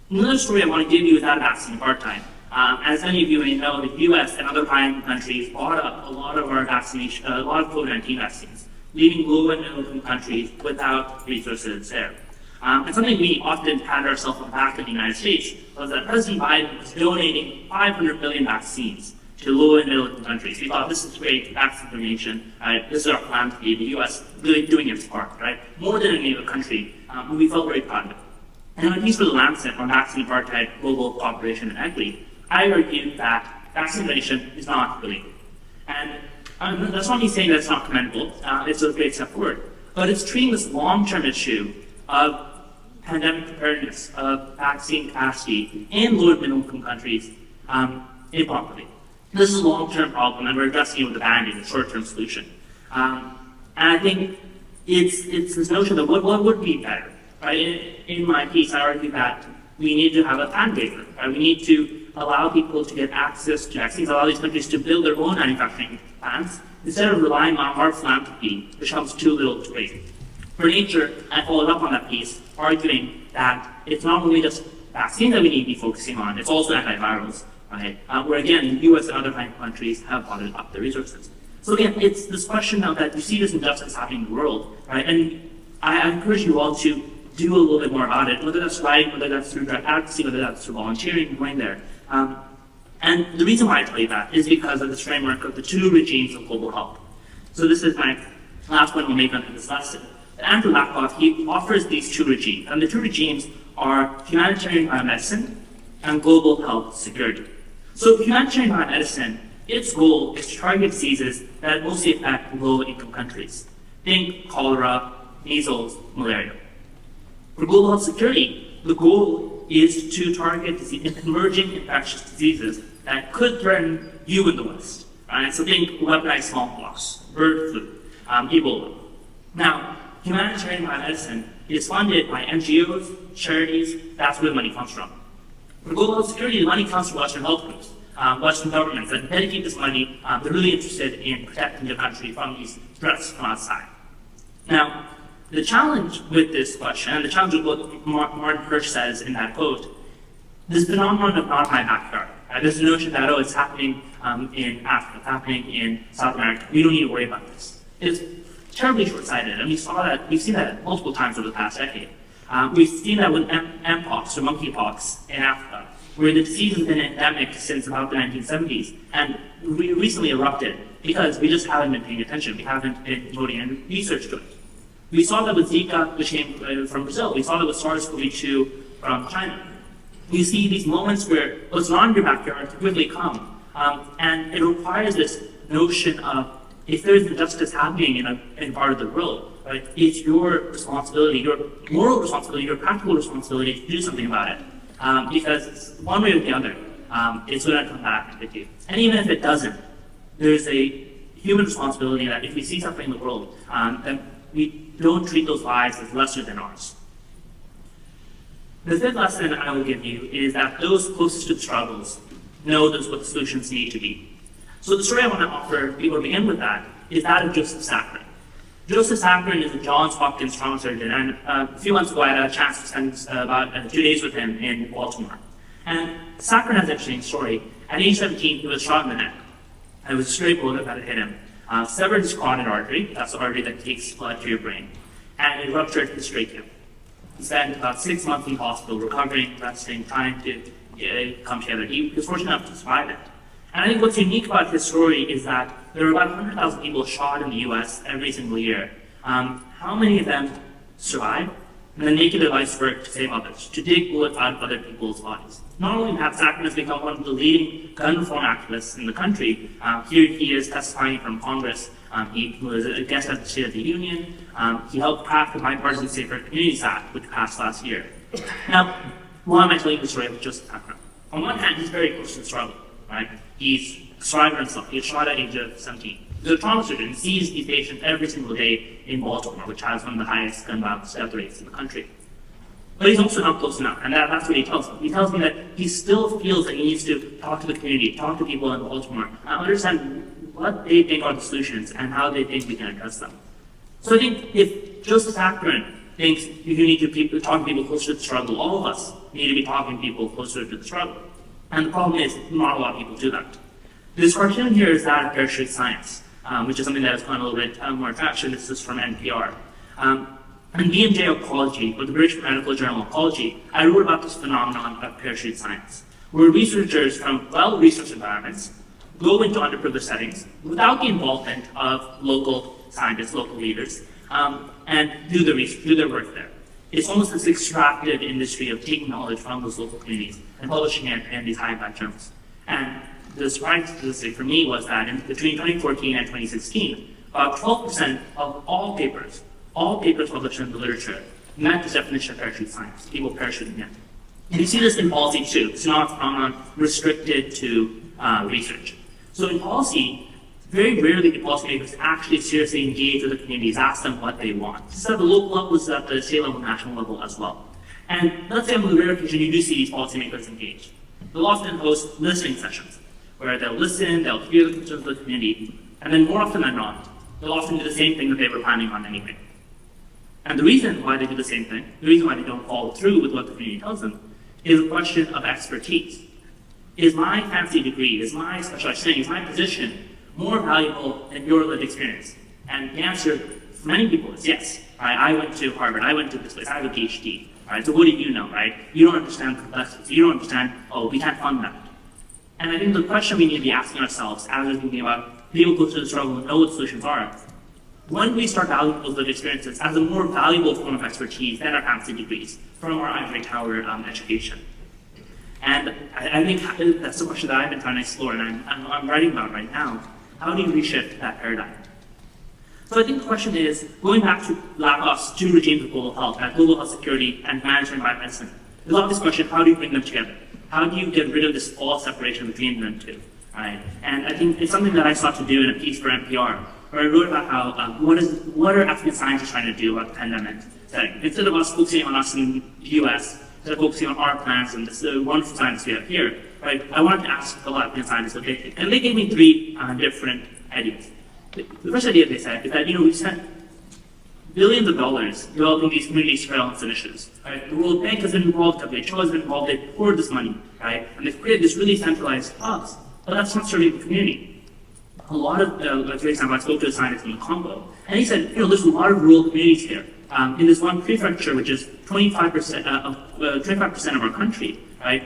Another story I want to give you is that of vaccine apartheid. As many of you may know, the U.S. and other high-income countries bought up a lot of our vaccination, a lot of COVID-19 vaccines, leaving low and middle-income countries without resources there. And something we often pat ourselves on the back in the United States was that President Biden was donating 500 million vaccines to low and middle-income countries. We thought, this is great, vaccine donation, right? This is our philanthropy, the U.S. really doing its part, right? More than any other country, and we felt very proud of it. And in a piece for The Lancet on vaccine apartheid, global cooperation and equity, I argued that vaccine donation is not illegal. And that's not me saying that it's not commendable, it's a great step forward, but it's treating this long-term issue of pandemic preparedness, of vaccine capacity in low and middle-income countries improperly. This is a long-term problem, and we're addressing it with a Band-Aid, a short-term solution. And I think it's this notion of what would be better. Right? In my piece, I argue that we need to have a plan waiver. Right? We need to allow people to get access to vaccines, allow these countries to build their own manufacturing plants, instead of relying on our philanthropy, which comes too little too late. For Nature, I followed up on that piece, arguing that it's not only just vaccines that we need to be focusing on, it's also antivirals, right? Where again, the US and other countries have bottled up their resources. So again, it's this question of that you see this injustice happening in the world, right? And I encourage you all to do a little bit more about it, whether that's writing, whether that's through direct advocacy, whether that's through volunteering, going there. And the reason why I tell you that is because of this framework of the two regimes of global health. So this is my last point we'll make on this lesson. Andrew Lakoff, he offers these two regimes, and the two regimes are humanitarian biomedicine and global health security. So humanitarian biomedicine, its goal is to target diseases that mostly affect low-income countries. Think cholera, measles, malaria. For global health security, the goal is to target emerging infectious diseases that could threaten you in the West. Right? So think weaponized smallpox, bird flu, Ebola. Now, humanitarian biomedicine is funded by NGOs, charities, that's where the money comes from. For global health security, the money comes from Western health groups, Western governments that dedicate this money. They're really interested in protecting the country from these threats from outside. Now, the challenge with this question, and the challenge with what Martin Hirsch says in that quote, this phenomenon of not my backyard. There's a notion that, oh, it's happening in Africa, it's happening in South America. We don't need to worry about this. It's terribly short-sighted, and we've seen that multiple times over the past decade. We've seen that with Mpox or monkeypox in Africa. where the disease has been endemic since about the 1970s, and we recently erupted because we just haven't been paying attention. We haven't been devoting any research to it. We saw that with Zika, which came from Brazil. We saw that with SARS-CoV-2 from China. You see these moments where what's not in your backyard can quickly come, and it requires this notion of if there is injustice happening in a part of the world, right, it's your responsibility, your moral responsibility, your practical responsibility to do something about it. Because one way or the other, it's going to come back with you. And even if it doesn't, there's a human responsibility that if we see something in the world, then we don't treat those lives as lesser than ours. The fifth lesson I will give you is that those closest to the struggles know what the solutions need to be. So the story I want to offer, before we begin with that, is that of Joseph Saccharin. Joseph Saccharin is a Johns Hopkins trauma surgeon, and a few months ago I had a chance to spend about 2 days with him in Baltimore. And Saccharin has an interesting story. At age 17, he was shot in the neck. It was a stray bullet that hit him. Severed his carotid artery, that's the artery that takes blood to your brain, and it ruptured his trachea. He spent about 6 months in hospital, recovering, resting, trying to come together. He was fortunate enough to survive it. And I think what's unique about his story is that there are about 100,000 people shot in the US every single year. How many of them survive and then make their life's work to save others, to dig bullets out of other people's bodies? Not only has Saccharin has become one of the leading gun reform activists in the country, here he is testifying from Congress. He was a guest at the State of the Union. He helped craft the Bipartisan Safer Communities Act, which passed last year. Now, why am I telling you the story of Joseph Saccharin? On one hand, he's very close to the struggle, right? He's a survivor himself. He was shot at age of 17. He's a trauma surgeon. He sees these patients every single day in Baltimore, which has one of the highest gun violence death rates in the country. But he's also not close enough, and that's what he tells me. He tells me that he still feels that he needs to talk to the community, talk to people in Baltimore, and understand what they think are the solutions and how they think we can address them. So I think if Joseph Saccharin thinks you need to talk to people closer to the struggle, all of us need to be talking to people closer to the struggle. And the problem is, not a lot of people do that. This cartoon here is that of parachute science, which is something that has gotten a little bit more traction. This is from NPR. In BMJ Oncology, or the British Medical Journal Oncology, I wrote about this phenomenon of parachute science, where researchers from well-researched environments go into underprivileged settings without the involvement of local scientists, local leaders, and do the research, do their work there. It's almost this extractive industry of taking knowledge from those local communities and publishing it in these high-impact journals. And the surprising statistic for me was that between 2014 and 2016, about 12% of all papers published in the literature met this definition of parachute science, people parachuting in. And you see this in policy too. It's not a phenomenon restricted to research. So in policy, very rarely do policymakers actually seriously engage with the communities, ask them what they want. This is at the local level, this is at the state level, national level as well. And let's say on the rare occasion you do see these policymakers engage. They'll often host listening sessions, where they'll listen, they'll hear the concerns of the community, and then more often than not, they'll often do the same thing that they were planning on anyway. And the reason why they do the same thing, the reason why they don't follow through with what the community tells them, is a question of expertise. Is my fancy degree, is my specialized training, is my position more valuable than your lived experience? And the answer for many people is yes. Right? I went to Harvard, I went to this place, I have a PhD. Right? So what do you know, right? You don't understand complexities, you don't understand, oh, we can't fund that. And I think the question we need to be asking ourselves as we're thinking about people go through the struggle and know what the solutions are, when we start valuing those lived experiences as a more valuable form of expertise than our fancy degrees from our ivory tower education. And I think that's the question that I've been trying to explore and I'm writing about right now. How do you reshift that paradigm? So I think the question is, going back to Lakoff's two regimes of global health, global health security and management by medicine, there's always this question, how do you bring them together? How do you get rid of this false separation between them two? Right? And I think it's something that I sought to do in a piece for NPR, where I wrote about how, what are African scientists trying to do about the pandemic setting? Instead of us focusing on us in the US, instead of focusing on our plans and this wonderful science we have here, right? I wanted to ask a lot of African scientists what they think. And they gave me three different ideas. The first idea they said is that, we spent billions of dollars developing these community surveillance initiatives. Right? The World Bank has been involved, WHO has been involved, they poured this money, right? And they've created this really centralized hubs, but that's not serving the community. A lot of, for example, I spoke to a scientist in the Congo, and he said, there's a lot of rural communities here. In this one prefecture, which is 25% of our country, right?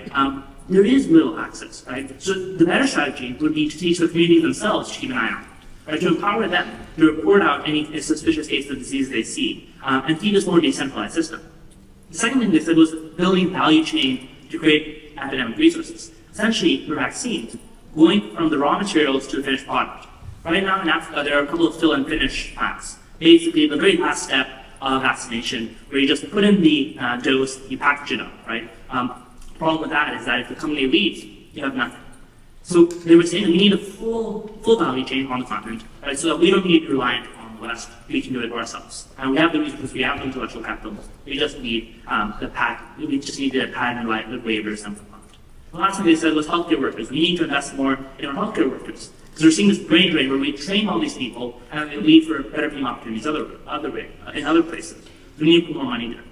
there is little access, right? So the better strategy would be to teach the community themselves to keep an eye on, right? To empower them to report out any suspicious case of disease they see, and keep this more decentralized system. The second thing they said was building value chain to create epidemic resources. Essentially, for vaccines, going from the raw materials to the finished product. Right now in Africa, there are a couple of fill and finish packs. Basically, the very last step of vaccination, where you just put in the dose, you package it up, right? The problem with that is that if the company leaves, you have nothing. So they were saying that we need a full value chain on the continent, right? So that we don't need to rely on the West. We can do it ourselves. And we have the resources, we have the intellectual capital. We just need the patent and waivers and whatnot. The last thing they said was healthcare workers. We need to invest more in our healthcare workers. Because we're seeing this brain drain where we train all these people and they leave for better paying opportunities in other places. We need to put more money there.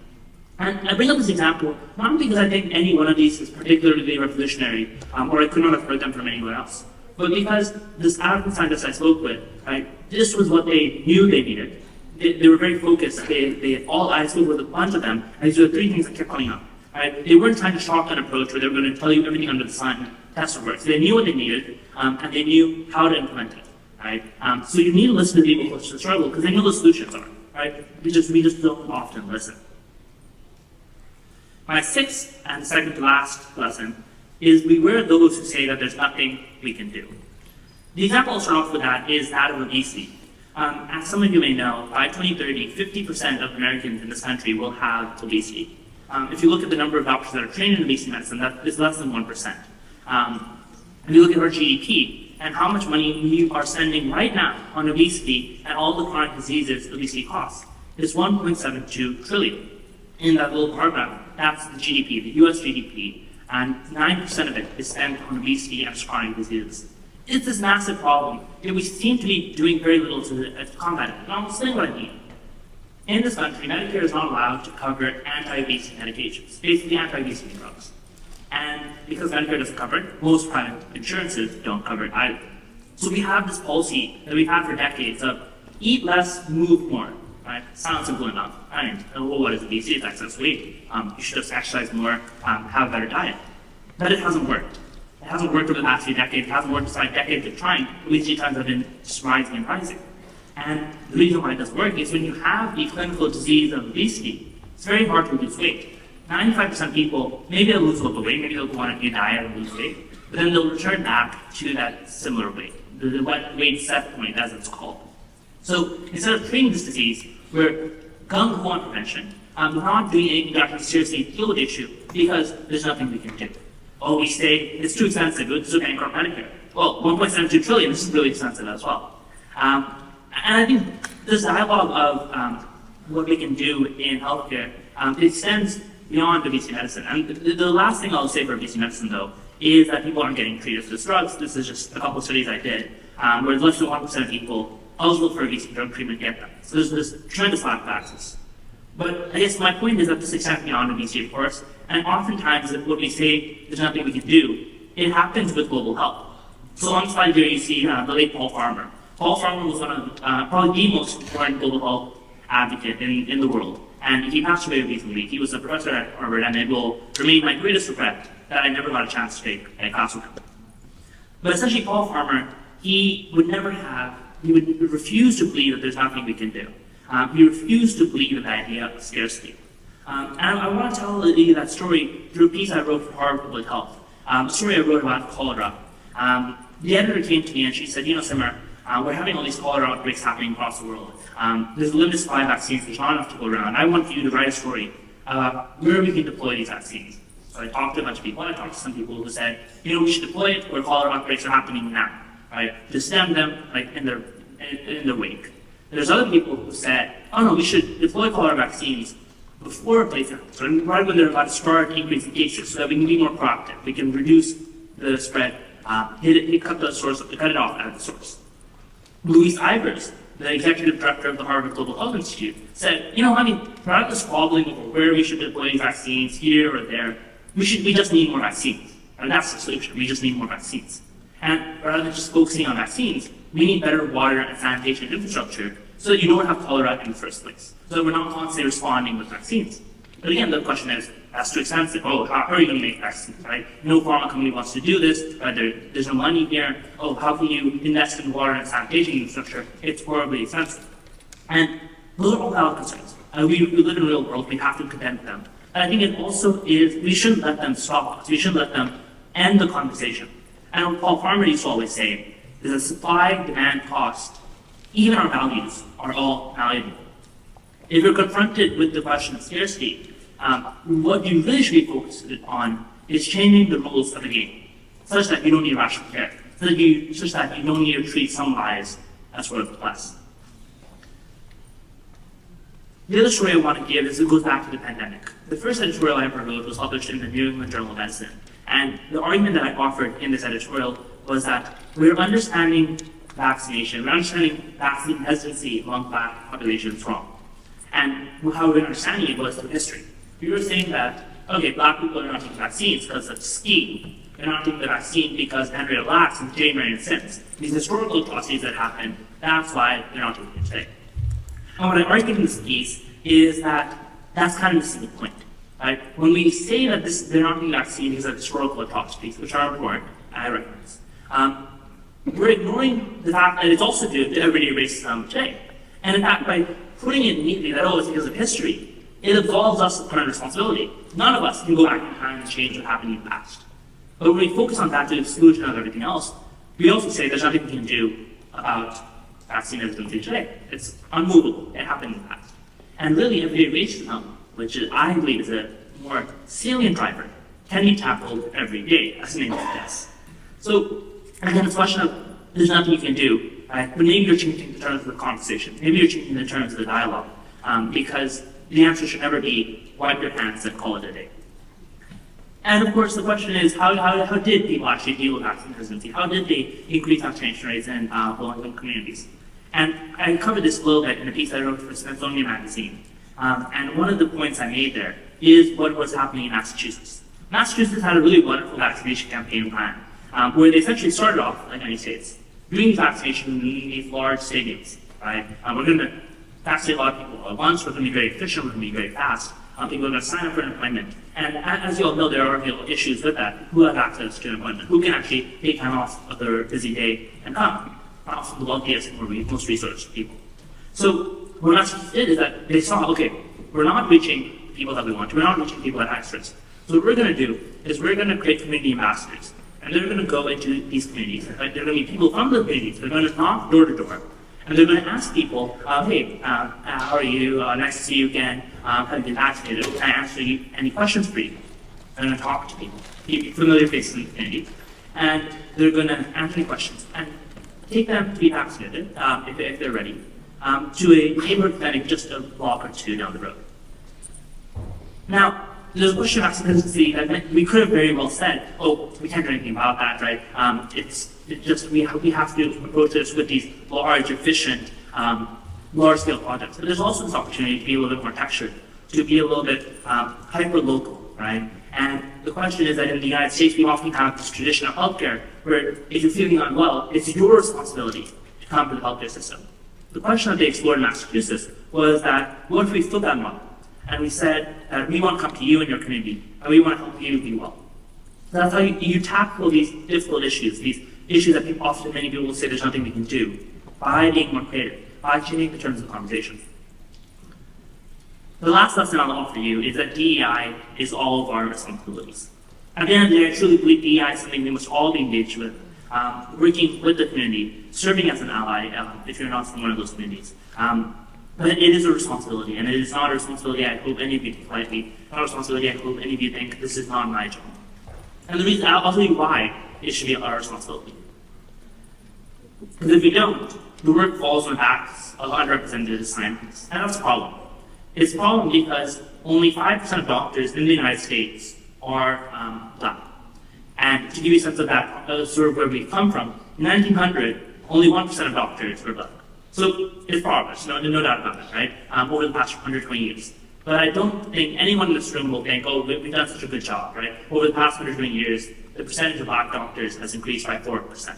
And I bring up this example not because I think any one of these is particularly revolutionary, or I could not have heard them from anyone else, but because this African scientist I spoke with, right, this was what they knew they needed. They were very focused. I spoke with a bunch of them, and these were the three things that kept coming up. Right? They weren't trying to shortcut approach where they were going to tell you everything under the sun, test works. They knew what they needed, and they knew how to implement it. Right? So you need to listen to people who struggle because they know the solutions are. Right? We just don't often listen. My sixth and second to last lesson is beware those who say that there's nothing we can do. The example I'll start off with that is that of obesity. As some of you may know, by 2030, 50% of Americans in this country will have obesity. If you look at the number of doctors that are trained in obesity medicine, that is less than 1%. If you look at our GDP and how much money we are spending right now on obesity and all the chronic diseases obesity costs, it's 1.72 trillion. In that little bar graph, that's the GDP, the US GDP, and 9% of it is spent on obesity and chronic diseases. It's this massive problem that we seem to be doing very little to combat it. And I'll explain what I mean. In this country, Medicare is not allowed to cover anti-obesity medications, basically anti-obesity drugs. And because Medicare doesn't cover it, most private insurances don't cover it either. So we have this policy that we've had for decades of eat less, move more. Right? Sounds simple enough. Right? Well, what is obesity? It's excess weight. You should just exercise more, have a better diet. But it hasn't worked. It hasn't worked over the last few decades. It hasn't worked despite decades of trying. Obesity times have been just rising and rising. And the reason why it doesn't work is when you have the clinical disease of obesity, it's very hard to lose weight. 95% of people, maybe they'll lose a little weight, maybe they'll go on a new diet and lose weight, but then they'll return back to that similar weight, the weight set point, as it's called. So instead of treating this disease, we're gung-ho on prevention. We're not doing anything to actually seriously deal with the issue because there's nothing we can do. Oh, we say it's too expensive, it's too bankrupt Medicare. Well, 1.72 trillion, this is really expensive as well. And I think this dialogue of what we can do in healthcare extends beyond obesity medicine. And the last thing I'll say for obesity medicine, though, is that people aren't getting treated for this drugs. This is just a couple of studies I did, where less than 1% of people eligible for obesity drug treatment get them. So there's this tremendous lack of access. But I guess my point is that this extends beyond obesity, of course, and oftentimes what we say there's nothing we can do, it happens with global health. So on the slide here you see the late Paul Farmer. Paul Farmer was one of probably the most important global health advocate in the world. And he passed away recently. He was a professor at Harvard, and it will remain my greatest regret that I never got a chance to take a class with him. But essentially, Paul Farmer, he would refuse to believe that there's nothing we can do. He refused to believe in the idea of scarcity. And I want to tell you that story through a piece I wrote for Harvard Public Health, a story I wrote about cholera. The editor came to me and she said, Simar, we're having all these cholera outbreaks happening across the world. There's a limited supply of vaccines, there's not enough to go around. I want you to write a story about where we can deploy these vaccines. So I talked to a bunch of people, and I talked to some people who said, we should deploy it where cholera outbreaks are happening now, right? To stem them in their wake. There's other people who said, oh no, we should deploy cholera vaccines before a place happens, so right when they're about to start increasing cases, so that we can be more proactive. We can reduce the spread, cut it off at the source. Louise Ivers, the executive director of the Harvard Global Health Institute, said, rather than squabbling over where we should deploy these vaccines, here or there, we just need more vaccines. And that's the solution. We just need more vaccines. And rather than just focusing on vaccines, we need better water and sanitation infrastructure so that you don't have cholera in the first place. So that we're not constantly responding with vaccines. But again, the question is, That's too expensive. Oh, how are you going to make vaccines, right? No pharma company wants to do this. Right? There's no money here. Oh, how can you invest in water and sanitation infrastructure? It's horribly expensive. And those are all valid concerns. We live in a real world. We have to contend with them. And I think it also is, we shouldn't let them stop us. We shouldn't let them end the conversation. And Paul Farmer used to always say, is a supply, demand, cost, even our values are all valuable. If you're confronted with the question of scarcity, what you really should be focused on is changing the rules of the game, such that you don't need rational care, such that you don't need to treat some lives as worth less. The other story I want to give is it goes back to the pandemic. The first editorial I ever wrote was published in the New England Journal of Medicine, and the argument that I offered in this editorial was that we're understanding vaccination, we're understanding vaccine hesitancy among Black populations wrong. And how we're understanding it was through history. We were saying that, okay, Black people are not taking vaccines because of ski. They're not taking the vaccine because Henrietta Lacks and Jane Marion Sims. These historical atrocities that happened, that's why they're not taking it today. And what I argued in this piece is that that's kind of missing the point. Right? When we say that they're not taking the vaccine because of historical atrocities, which are important, I recognize, we're ignoring the fact that it's also due to everyday racism today. And in fact, by putting it neatly that, oh, it's because of history, it absolves us of current responsibility. None of us can go back in time and change what happened in the past. But when we focus on that to the exclusion of everything else, we also say there's nothing we can do about vaccine hesitancy today. It's unmovable. It happened in the past. And really, everyday racism, which I believe is a more salient driver, can be tackled every day, as the name suggests. So, again, it's a question of there's nothing you can do, right? But maybe you're changing the terms of the conversation. Maybe you're changing the terms of the dialogue, because the answer should never be wipe your hands and call it a day. And of course, the question is, how did people actually deal with vaccine hesitancy? How did they increase vaccination rates in low-income communities? And I covered this a little bit in a piece I wrote for Symposium magazine. And one of the points I made there is what was happening in Massachusetts. Massachusetts had a really wonderful vaccination campaign plan, where they essentially started off, like many states, doing vaccination in these large stadiums, right? We're going to vaccinate a lot of people at once. We're going to be very efficient. We're going to be very fast. People are going to sign up for an appointment. And as you all know, there are real issues with that. Who has access to an appointment? Who can actually take time off of their busy day and come? Not often the wealthiest or most resourced people. So what Massachusetts did is that they saw, okay, we're not reaching people that we want. We're not reaching people at high risk. So what we're going to do is we're going to create community ambassadors. And they're going to go into these communities. Right? They're going to be people from the communities. They're going to knock door to door. And they're going to ask people, hey, how are you? Nice to see you again. Have you been vaccinated? Can I answer you any questions for you? They're going to talk to people, familiar faces in the community. And they're going to answer any questions and take them to be vaccinated, if they're ready, to a neighborhood clinic just a block or two down the road. Now, there's a question of vaccine hesitancy that we could have very well said, oh, we can't do anything about that, right? We have to approach this with these large, efficient, large-scale projects. But there's also this opportunity to be a little bit more textured, to be a little bit hyper-local, right? And the question is that in the United States, we often have this tradition of healthcare where if you're feeling unwell, it's your responsibility to come to the healthcare system. The question that they explored in Massachusetts was that, what if we flip that model? And we said that we want to come to you and your community, and we want to help you be well. So that's how you tackle these difficult issues, these issues that many people will say there's nothing we can do, by being more creative, by changing the terms of the conversation. The last lesson I'll offer you is that DEI is all of our responsibilities. At the end of the day, I truly believe DEI is something we must all be engaged with, working with the community, serving as an ally if you're not from one of those communities. But it is a responsibility, and it is not a responsibility I hope any of you take lightly, not a responsibility I hope any of you think this is not my job. And the reason, I'll tell you why it should be our responsibility. Because if we don't, the work falls on the backs of underrepresented scientists, and that's a problem. It's a problem because only 5% of doctors in the United States are Black. And to give you a sense of that, sort of where we come from, in 1900, only 1% of doctors were Black. So it's progress, no doubt about that, right? Over the past 120 years. But I don't think anyone in this room will think, oh, we've done such a good job, right? Over the past 120 years, the percentage of Black doctors has increased by 4%.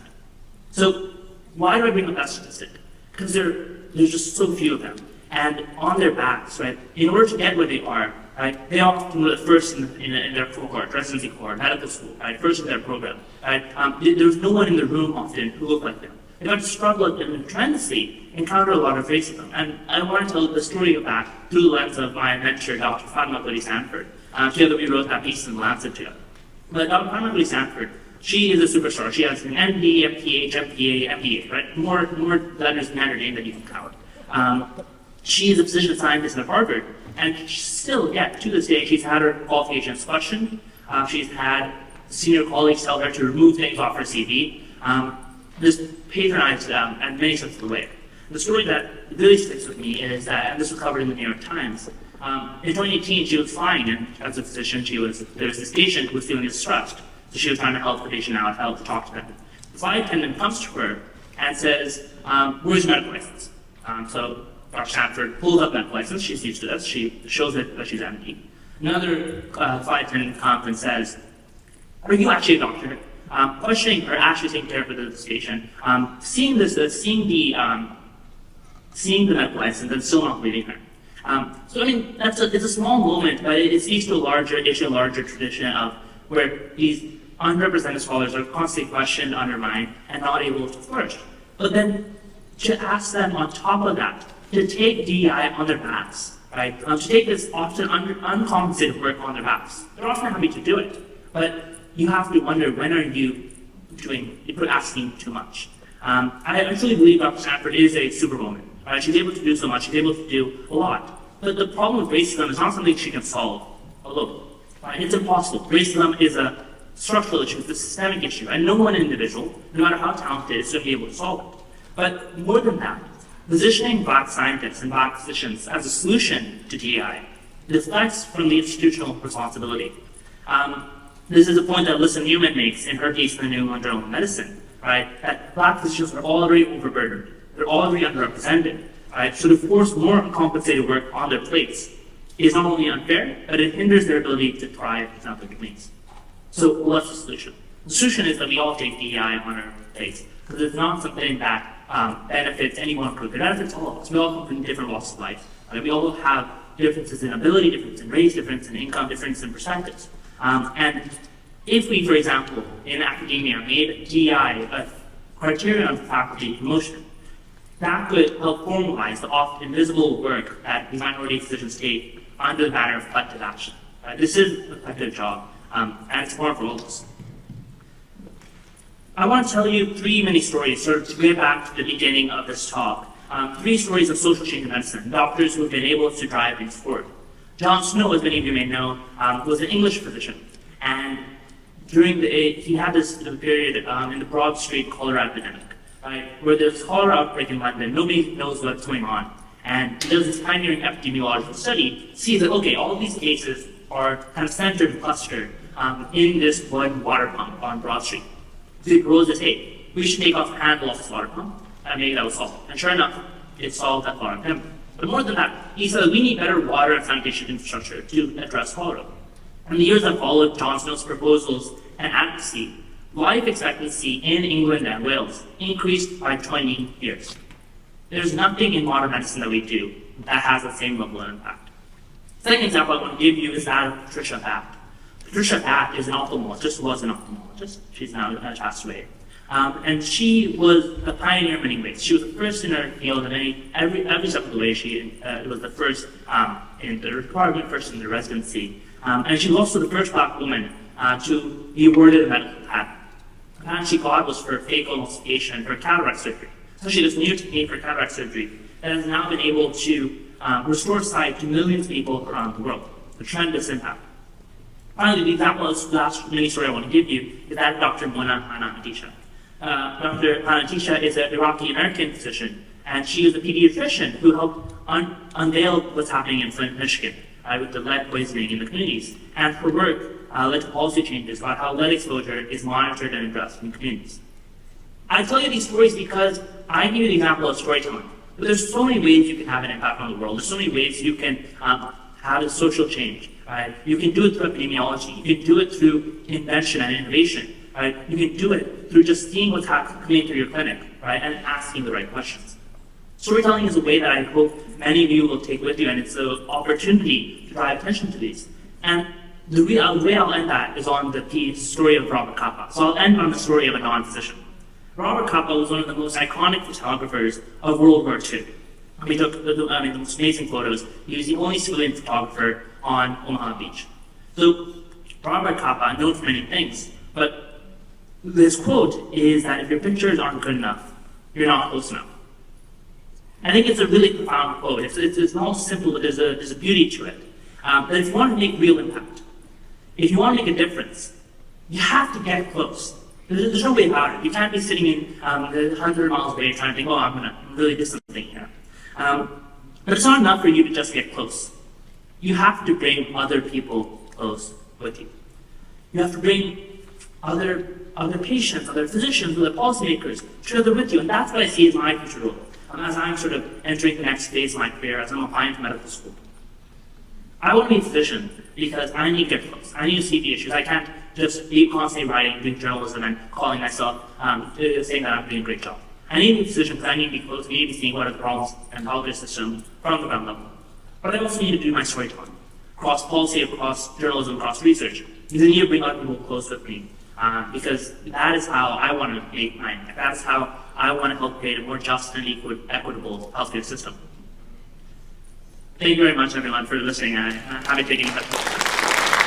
So why do I bring up that statistic? Because there's just so few of them. And on their backs, right, in order to get where they are, right? They often were the first in their cohort, residency cohort, medical school, right? First in their program, right? There was no one in the room often who looked like them. They got to struggle and tremendously encounter a lot of racism. And I want to tell the story of that through the lens of my mentor, Dr. Fatima Sanford. Together we wrote that piece in the Lancet together. But Dr. Fatima Sanford, she is a superstar. She has an MD, MPH, MPA, MBA, right? More letters in her name than you can count. She is a physician scientist at Harvard, and still, yet to this day, she's had her qualifications questioned. She's had senior colleagues tell her to remove things off her CV. Just patronized at many steps of the way. The story that really sticks with me is that, and this was covered in the New York Times, in 2018 she was flying, and as a physician, there was this patient who was feeling distressed. So she was trying to help the patient out, help to talk to them. The flight attendant comes to her and says, where's your medical license? So Dr. Sanford pulls up medical license, she's used to this, she shows it that she's MD. Another flight attendant comes and says, are you actually a doctor? Questioning her, actually taking care of this patient, seeing the medical license and still not believing her. So I mean, it's a small moment, but it speaks to a larger tradition of where these unrepresented scholars are constantly questioned, undermined, and not able to flourish. But then to ask them on top of that, to take DEI on their backs, right? To take this often uncompensated work on their backs. They're often happy to do it, but you have to wonder, when are you asking too much? I truly believe Dr. Sanford is a superwoman. Right? She's able to do so much, she's able to do a lot. But the problem with racism is not something she can solve alone. Right? It's impossible. Racism is a structural issue, it's a systemic issue, and no one individual, no matter how talented, is going to be able to solve it. But more than that, positioning Black scientists and Black physicians as a solution to DEI deflects from the institutional responsibility. This is a point that Alyssa Newman makes in her piece in the New England Journal of Medicine, right? That Black physicians are already overburdened. They're already underrepresented, right? So to force more uncompensated work on their plates is not only unfair, but it hinders their ability to thrive in other domains. So what's the solution? The solution is that we all take DEI on our plates, because it's not something that benefits anyone group. It benefits all of us. We all come from different walks of life. Right? We all have differences in ability, difference in race, difference in income, difference in perspectives. And if we, for example, in academia made DEI a criterion for faculty promotion, that could help formalize the often invisible work that these minority physicians take under the banner of collective action. This is a collective job, and it's important for all of us. I want to tell you 3 mini stories, sort of to get back to the beginning of this talk. 3 stories of social change in medicine, doctors who have been able to drive things forward. John Snow, as many of you may know, was an English physician, and he had this period in the Broad Street cholera epidemic, right, where there's cholera outbreak in London, nobody knows what's going on, and he does this pioneering epidemiological study, sees that, okay, all of these cases are kind of centered and clustered in this one water pump on Broad Street. So he proposes, hey, we should take off the handle of this water pump, and maybe that will solve it. And sure enough, it solved that cholera epidemic. But more than that, he said we need better water and sanitation infrastructure to address cholera. In the years that followed John Snow's proposals and advocacy, life expectancy in England and Wales increased by 20 years. There's nothing in modern medicine that we do that has the same level of impact. The second example I want to give you is that of Patricia Batt. Patricia Batt is an ophthalmologist, was an ophthalmologist. She's now passed away. And she was a pioneer in many ways. She was the first in her field, and every step of the way, she was the first in the department, first in the residency. And she was also the first Black woman to be awarded a medical patent. The patent she got was for phaco emulsification for cataract surgery. Essentially, this new technique for cataract surgery that has now been able to restore sight to millions of people around the world. A tremendous impact. Finally, the example of the last mini story I want to give you is that of Dr. Mona Hanna-Attisha. Dr. Hanna-Attisha is an Iraqi-American physician, and she is a pediatrician who helped unveil what's happening in Flint, Michigan, with the lead poisoning in the communities. And her work led to policy changes about how lead exposure is monitored and addressed in communities. I tell you these stories because I give you the example of storytelling. But there's so many ways you can have an impact on the world. There's so many ways you can have a social change. Right? You can do it through epidemiology. You can do it through invention and innovation. Right? You can do it through just seeing what's happening through your clinic, right, and asking the right questions. Storytelling is a way that I hope many of you will take with you, and it's an opportunity to draw attention to these. And the way I'll end that is on the story of Robert Capa. So I'll end on the story of a non-physician. Robert Capa was one of the most iconic photographers of World War II. He took the most amazing photos. He was the only civilian photographer on Omaha Beach. So Robert Capa, known for many things, but his quote is that if your pictures aren't good enough, you're not close enough. I think it's a really profound quote. It's not simple, but there's a beauty to it. That if you want to make real impact, if you want to make a difference, you have to get close. There's no way about it. You can't be sitting in 100 miles away trying to think, oh, I'm really distant thing here. But it's not enough for you to just get close. You have to bring other people close with you. You have to bring other patients, other physicians, other policymakers together with you. And that's what I see as my future role. As I'm sort of entering the next phase of my career, as I'm applying to medical school. I want to be a physician because I need to get close. I need to see the issues. I can't just be constantly writing, doing journalism, and calling myself, saying that I'm doing a great job. I need to be a physician because I need to be close. I need to be seeing what are the problems in the healthcare system from the ground level. But I also need to do my storytelling, across policy, across journalism, across research. Because I need to bring other people close with me. Because that is how I want to make my impact. That is how I want to help create a more just and equitable healthcare system. Thank you very much, everyone, for listening, and happy taking questions.